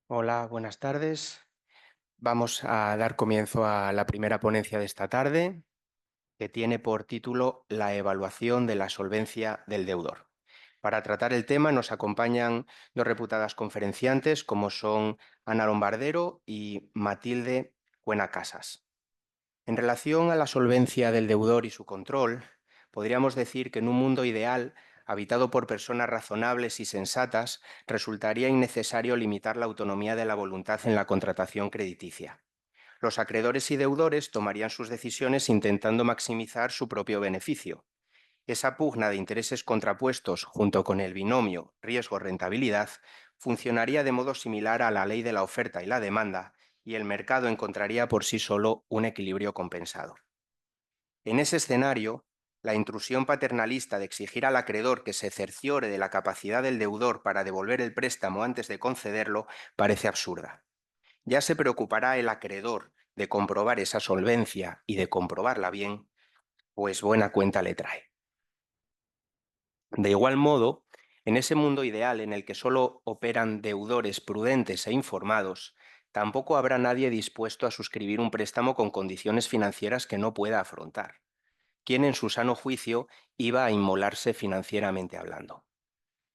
Hola, buenas tardes. Vamos a dar comienzo a la primera ponencia de esta tarde, que tiene por título La evaluación de la solvencia del deudor. Para tratar el tema nos acompañan dos reputadas conferenciantes, como son Ana Lombardero y Matilde Cuenacasas. En relación a la solvencia del deudor y su control, podríamos decir que en un mundo ideal, habitado por personas razonables y sensatas, resultaría innecesario limitar la autonomía de la voluntad en la contratación crediticia. Los acreedores y deudores tomarían sus decisiones intentando maximizar su propio beneficio. Esa pugna de intereses contrapuestos junto con el binomio riesgo-rentabilidad funcionaría de modo similar a la ley de la oferta y la demanda, y el mercado encontraría por sí solo un equilibrio compensado. En ese escenario, la intrusión paternalista de exigir al acreedor que se cerciore de la capacidad del deudor para devolver el préstamo antes de concederlo parece absurda. Ya se preocupará el acreedor de comprobar esa solvencia y de comprobarla bien, pues buena cuenta le trae. De igual modo, en ese mundo ideal en el que solo operan deudores prudentes e informados, tampoco habrá nadie dispuesto a suscribir un préstamo con condiciones financieras que no pueda afrontar. ¿Quién en su sano juicio iba a inmolarse financieramente hablando?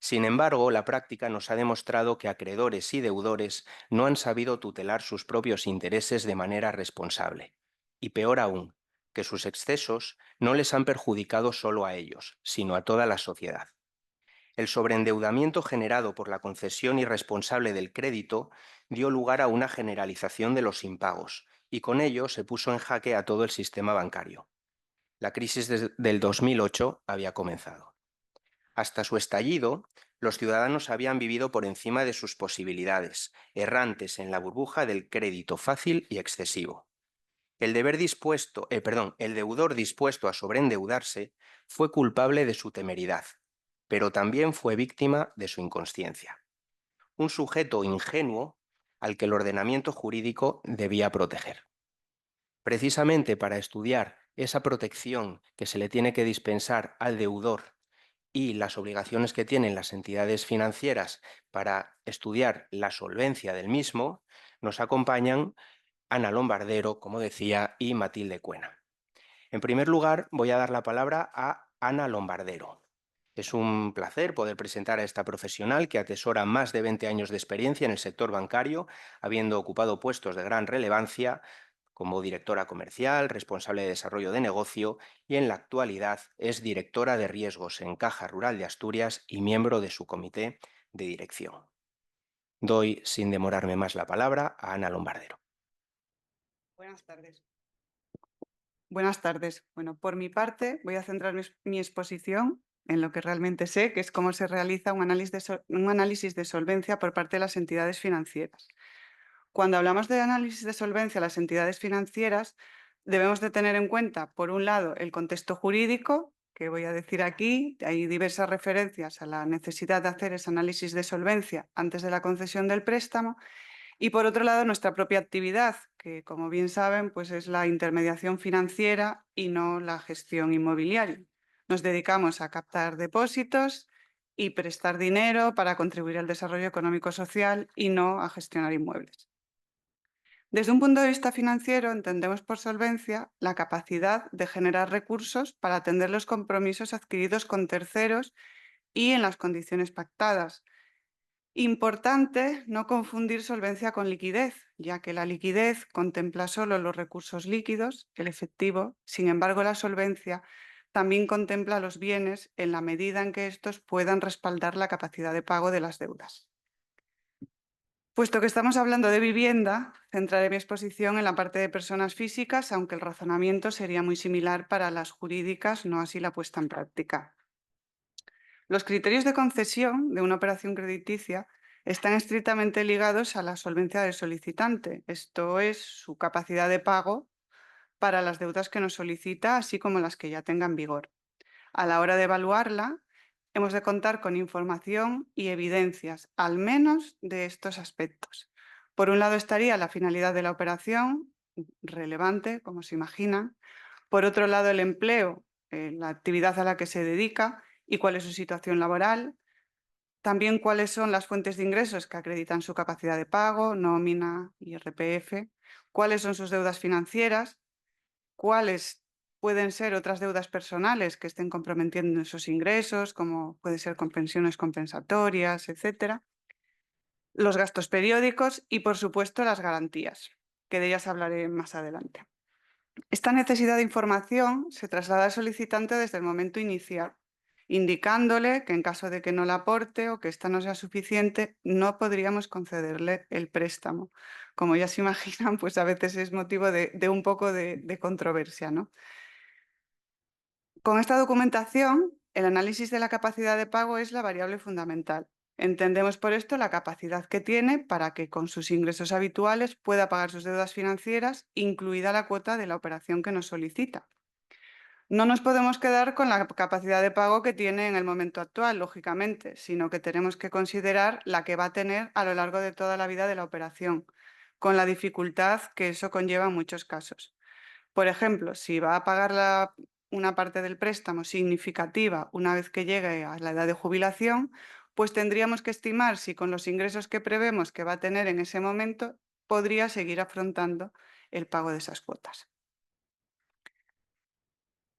Sin embargo, la práctica nos ha demostrado que acreedores y deudores no han sabido tutelar sus propios intereses de manera responsable. Y peor aún, que sus excesos no les han perjudicado solo a ellos, sino a toda la sociedad. El sobreendeudamiento generado por la concesión irresponsable del crédito dio lugar a una generalización de los impagos, y con ello se puso en jaque a todo el sistema bancario. La crisis del 2008 había comenzado. Hasta su estallido, los ciudadanos habían vivido por encima de sus posibilidades, errantes en la burbuja del crédito fácil y excesivo. El deudor dispuesto a sobreendeudarse fue culpable de su temeridad, pero también fue víctima de su inconsciencia. Un sujeto ingenuo al que el ordenamiento jurídico debía proteger. Precisamente para estudiar esa protección que se le tiene que dispensar al deudor y las obligaciones que tienen las entidades financieras para estudiar la solvencia del mismo, nos acompañan Ana Lombardero, como decía, y Matilde Cuena. En primer lugar, voy a dar la palabra a Ana Lombardero. Es un placer poder presentar a esta profesional que atesora más de 20 años de experiencia en el sector bancario, habiendo ocupado puestos de gran relevancia como directora comercial, responsable de desarrollo de negocio y en la actualidad es directora de riesgos en Caja Rural de Asturias y miembro de su comité de dirección. Doy, sin demorarme más, la palabra a Ana Lombardero. Buenas tardes. Buenas tardes. Bueno, por mi parte, voy a centrar mi exposición en lo que realmente sé, que es cómo se realiza un análisis de solvencia por parte de las entidades financieras. Cuando hablamos de análisis de solvencia a las entidades financieras, debemos de tener en cuenta, por un lado, el contexto jurídico, que voy a decir aquí. Hay diversas referencias a la necesidad de hacer ese análisis de solvencia antes de la concesión del préstamo. Y por otro lado, nuestra propia actividad, que como bien saben, pues es la intermediación financiera y no la gestión inmobiliaria. Nos dedicamos a captar depósitos y prestar dinero para contribuir al desarrollo económico-social y no a gestionar inmuebles. Desde un punto de vista financiero, entendemos por solvencia la capacidad de generar recursos para atender los compromisos adquiridos con terceros y en las condiciones pactadas. Importante no confundir solvencia con liquidez, ya que la liquidez contempla solo los recursos líquidos, el efectivo. Sin embargo, la solvencia también contempla los bienes en la medida en que estos puedan respaldar la capacidad de pago de las deudas. Puesto que estamos hablando de vivienda, centraré mi exposición en la parte de personas físicas, aunque el razonamiento sería muy similar para las jurídicas, no así la puesta en práctica. Los criterios de concesión de una operación crediticia están estrictamente ligados a la solvencia del solicitante, esto es, su capacidad de pago para las deudas que nos solicita, así como las que ya tengan vigor. A la hora de evaluarla, hemos de contar con información y evidencias, al menos de estos aspectos. Por un lado estaría la finalidad de la operación, relevante, como se imaginan. Por otro lado, el empleo, la actividad a la que se dedica y cuál es su situación laboral. también cuáles son las fuentes de ingresos que acreditan su capacidad de pago, nómina, IRPF, cuáles son sus deudas financieras, cuáles pueden ser otras deudas personales que estén comprometiendo esos ingresos, como puede ser con pensiones compensatorias, etcétera, los gastos periódicos y, por supuesto, las garantías, que de ellas hablaré más adelante. Esta necesidad de información se traslada al solicitante desde el momento inicial, indicándole que en caso de que no la aporte o que esta no sea suficiente, no podríamos concederle el préstamo. Como ya se imaginan, pues a veces es motivo de un poco de controversia, ¿no? Con esta documentación, el análisis de la capacidad de pago es la variable fundamental. Entendemos por esto la capacidad que tiene para que con sus ingresos habituales pueda pagar sus deudas financieras, incluida la cuota de la operación que nos solicita. No nos podemos quedar con la capacidad de pago que tiene en el momento actual, lógicamente, sino que tenemos que considerar la que va a tener a lo largo de toda la vida de la operación, con la dificultad que eso conlleva en muchos casos. Por ejemplo, si va a pagar una parte del préstamo significativa una vez que llegue a la edad de jubilación, pues tendríamos que estimar si con los ingresos que prevemos que va a tener en ese momento podría seguir afrontando el pago de esas cuotas.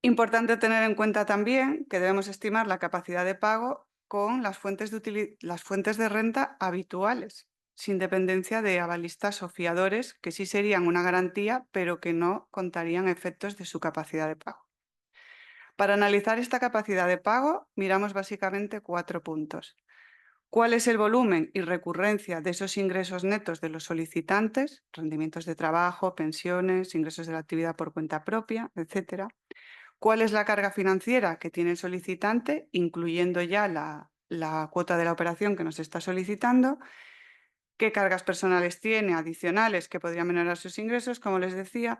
Importante tener en cuenta también que debemos estimar la capacidad de pago con las fuentes de renta habituales, sin dependencia de avalistas o fiadores, que sí serían una garantía, pero que no contarían efectos de su capacidad de pago. Para analizar esta capacidad de pago, miramos básicamente 4 puntos. ¿Cuál es el volumen y recurrencia de esos ingresos netos de los solicitantes? Rendimientos de trabajo, pensiones, ingresos de la actividad por cuenta propia, etcétera. ¿Cuál es la carga financiera que tiene el solicitante, incluyendo ya la cuota de la operación que nos está solicitando? ¿Qué cargas personales tiene adicionales que podrían menorar sus ingresos, como les decía?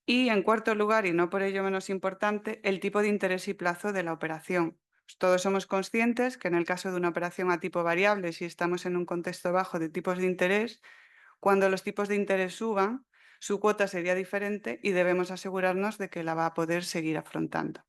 Y, en cuarto lugar, y no por ello menos importante, el tipo de interés y plazo de la operación. Pues todos somos conscientes que en el caso de una operación a tipo variable, si estamos en un contexto bajo de tipos de interés, cuando los tipos de interés suban, su cuota sería diferente y debemos asegurarnos de que la va a poder seguir afrontando.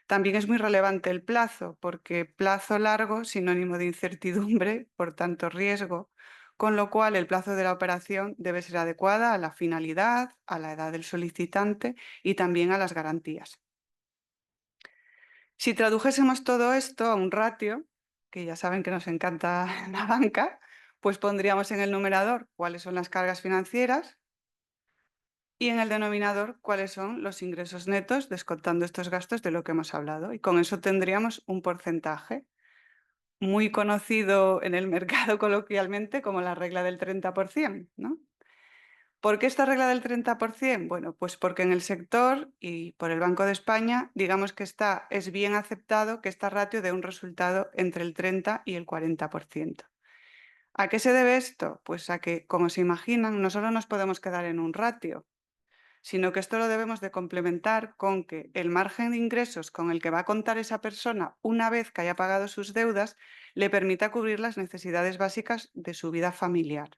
También es muy relevante el plazo, porque plazo largo, sinónimo de incertidumbre, por tanto riesgo, con lo cual el plazo de la operación debe ser adecuada a la finalidad, a la edad del solicitante y también a las garantías. Si tradujésemos todo esto a un ratio, que ya saben que nos encanta la banca, pues pondríamos en el numerador cuáles son las cargas financieras y en el denominador cuáles son los ingresos netos descontando estos gastos de lo que hemos hablado. Y con eso tendríamos un porcentaje muy conocido en el mercado coloquialmente como la regla del 30%, ¿no? ¿Por qué esta regla del 30%? Bueno, pues porque en el sector y por el Banco de España, digamos que es bien aceptado que esta ratio dé un resultado entre el 30 y el 40%. ¿A qué se debe esto? Pues a que, como se imaginan, no solo nos podemos quedar en un ratio, sino que esto lo debemos de complementar con que el margen de ingresos con el que va a contar esa persona una vez que haya pagado sus deudas le permita cubrir las necesidades básicas de su vida familiar.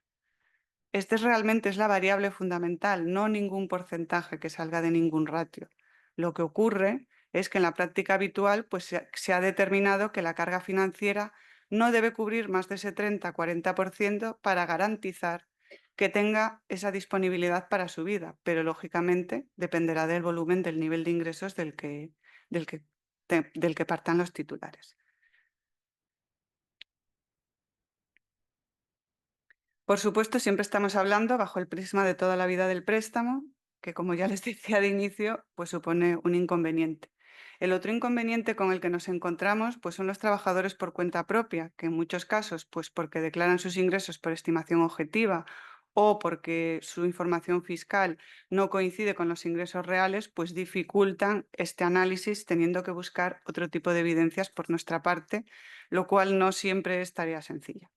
Realmente es la variable fundamental, no ningún porcentaje que salga de ningún ratio. Lo que ocurre es que en la práctica habitual pues, se ha determinado que la carga financiera no debe cubrir más de ese 30-40% para garantizar que tenga esa disponibilidad para su vida, pero lógicamente dependerá del volumen del nivel de ingresos del que partan los titulares. Por supuesto, siempre estamos hablando bajo el prisma de toda la vida del préstamo, que como ya les decía de inicio, pues supone un inconveniente. El otro inconveniente con el que nos encontramos pues son los trabajadores por cuenta propia, que en muchos casos, pues porque declaran sus ingresos por estimación objetiva o porque su información fiscal no coincide con los ingresos reales, pues dificultan este análisis teniendo que buscar otro tipo de evidencias por nuestra parte, lo cual no siempre es tarea sencilla.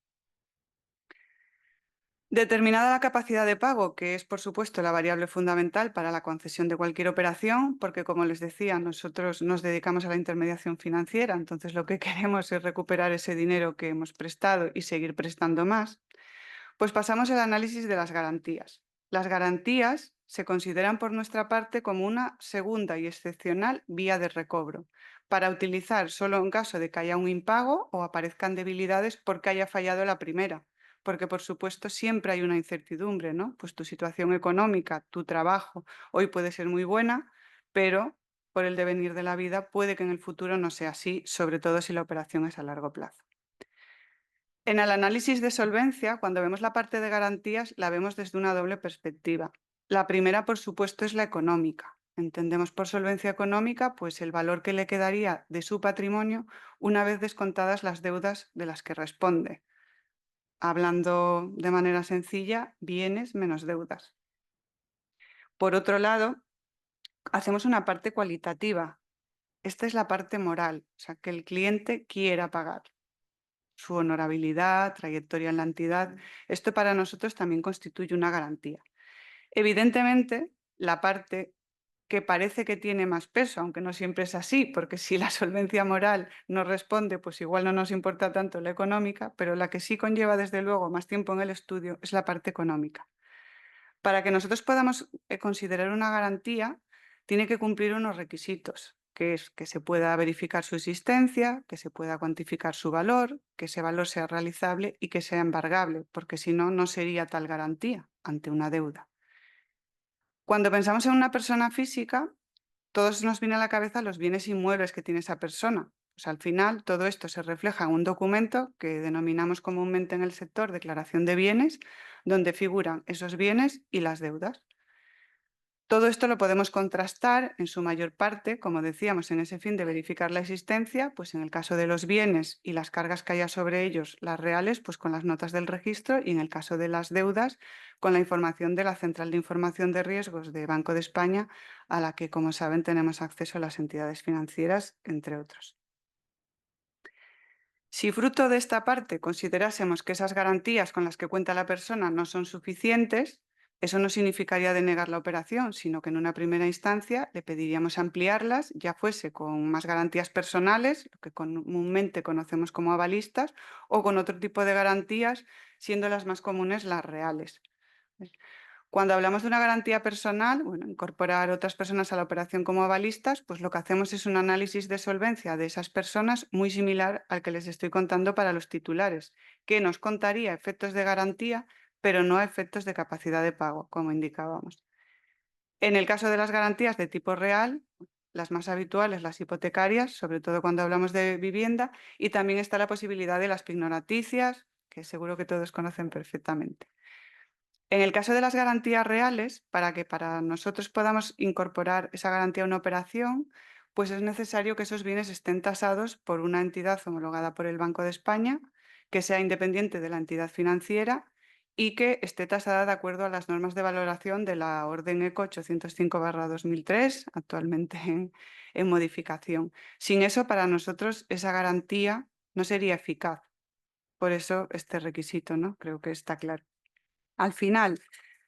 Determinada la capacidad de pago, que es, por supuesto, la variable fundamental para la concesión de cualquier operación, porque, como les decía, nosotros nos dedicamos a la intermediación financiera, entonces lo que queremos es recuperar ese dinero que hemos prestado y seguir prestando más, pues pasamos al análisis de las garantías. Las garantías se consideran por nuestra parte como una segunda y excepcional vía de recobro, para utilizar solo en caso de que haya un impago o aparezcan debilidades porque haya fallado la primera. Porque, por supuesto, siempre hay una incertidumbre, ¿no? Pues tu situación económica, tu trabajo, hoy puede ser muy buena, pero por el devenir de la vida puede que en el futuro no sea así, sobre todo si la operación es a largo plazo. En el análisis de solvencia, cuando vemos la parte de garantías, la vemos desde una doble perspectiva. La primera, por supuesto, es la económica. Entendemos por solvencia económica, pues el valor que le quedaría de su patrimonio una vez descontadas las deudas de las que responde. Hablando de manera sencilla, bienes menos deudas. Por otro lado, hacemos una parte cualitativa. Esta es la parte moral, o sea, que el cliente quiera pagar. Su honorabilidad, trayectoria en la entidad. Esto para nosotros también constituye una garantía. Evidentemente, la parte que parece que tiene más peso, aunque no siempre es así, porque si la solvencia moral no responde, pues igual no nos importa tanto la económica, pero la que sí conlleva desde luego más tiempo en el estudio es la parte económica. Para que nosotros podamos considerar una garantía, tiene que cumplir unos requisitos, que es que se pueda verificar su existencia, que se pueda cuantificar su valor, que ese valor sea realizable y que sea embargable, porque si no, no sería tal garantía ante una deuda. Cuando pensamos en una persona física, todos nos viene a la cabeza los bienes inmuebles que tiene esa persona. Pues al final, todo esto se refleja en un documento que denominamos comúnmente en el sector declaración de bienes, donde figuran esos bienes y las deudas. Todo esto lo podemos contrastar en su mayor parte, como decíamos, en ese fin de verificar la existencia, pues en el caso de los bienes y las cargas que haya sobre ellos, las reales, pues con las notas del registro, y en el caso de las deudas, con la información de la Central de Información de Riesgos de Banco de España, a la que, como saben, tenemos acceso a las entidades financieras, entre otros. Si fruto de esta parte considerásemos que esas garantías con las que cuenta la persona no son suficientes, eso no significaría denegar la operación, sino que en una primera instancia le pediríamos ampliarlas, ya fuese con más garantías personales, lo que comúnmente conocemos como avalistas, o con otro tipo de garantías, siendo las más comunes las reales. Cuando hablamos de una garantía personal, bueno, incorporar otras personas a la operación como avalistas, pues lo que hacemos es un análisis de solvencia de esas personas muy similar al que les estoy contando para los titulares, que nos contaría efectos de garantía, pero no efectos de capacidad de pago, como indicábamos. En el caso de las garantías de tipo real, las más habituales, las hipotecarias, sobre todo cuando hablamos de vivienda, y también está la posibilidad de las pignoraticias, que seguro que todos conocen perfectamente. En el caso de las garantías reales, para que para nosotros podamos incorporar esa garantía a una operación, pues es necesario que esos bienes estén tasados por una entidad homologada por el Banco de España, que sea independiente de la entidad financiera y que esté tasada de acuerdo a las normas de valoración de la Orden ECO 805/2003, actualmente en modificación. Sin eso, para nosotros esa garantía no sería eficaz. Por eso este requisito, ¿no? Creo que está claro. Al final,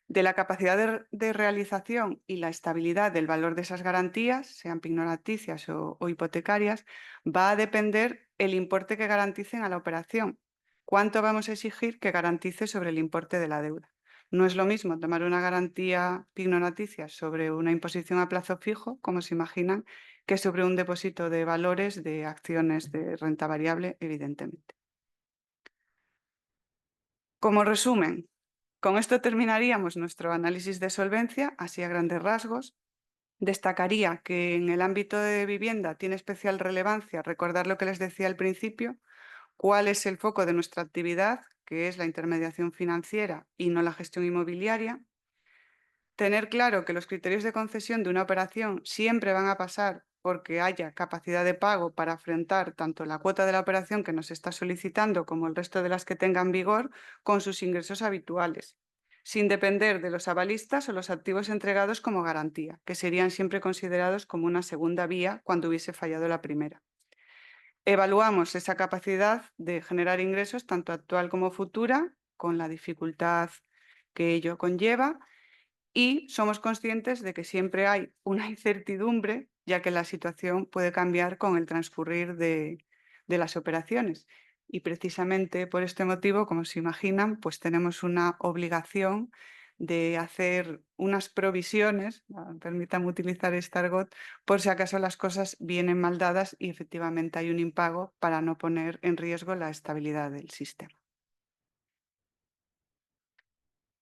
de la capacidad de realización y la estabilidad del valor de esas garantías, sean pignoraticias o hipotecarias, va a depender el importe que garanticen a la operación. ¿Cuánto vamos a exigir que garantice sobre el importe de la deuda? No es lo mismo tomar una garantía pignoraticia sobre una imposición a plazo fijo, como se imaginan, que sobre un depósito de valores de acciones de renta variable, evidentemente. Como resumen, con esto terminaríamos nuestro análisis de solvencia, así a grandes rasgos. Destacaría que en el ámbito de vivienda tiene especial relevancia recordar lo que les decía al principio, cuál es el foco de nuestra actividad, que es la intermediación financiera y no la gestión inmobiliaria. Tener claro que los criterios de concesión de una operación siempre van a pasar porque haya capacidad de pago para afrontar tanto la cuota de la operación que nos está solicitando como el resto de las que tengan vigor con sus ingresos habituales, sin depender de los avalistas o los activos entregados como garantía, que serían siempre considerados como una segunda vía cuando hubiese fallado la primera. Evaluamos esa capacidad de generar ingresos, tanto actual como futura, con la dificultad que ello conlleva, y somos conscientes de que siempre hay una incertidumbre, ya que la situación puede cambiar con el transcurrir de las operaciones. Y precisamente por este motivo, como se imaginan, pues tenemos una obligación de hacer unas provisiones, permítame utilizar este argot, por si acaso las cosas vienen mal dadas y efectivamente hay un impago para no poner en riesgo la estabilidad del sistema.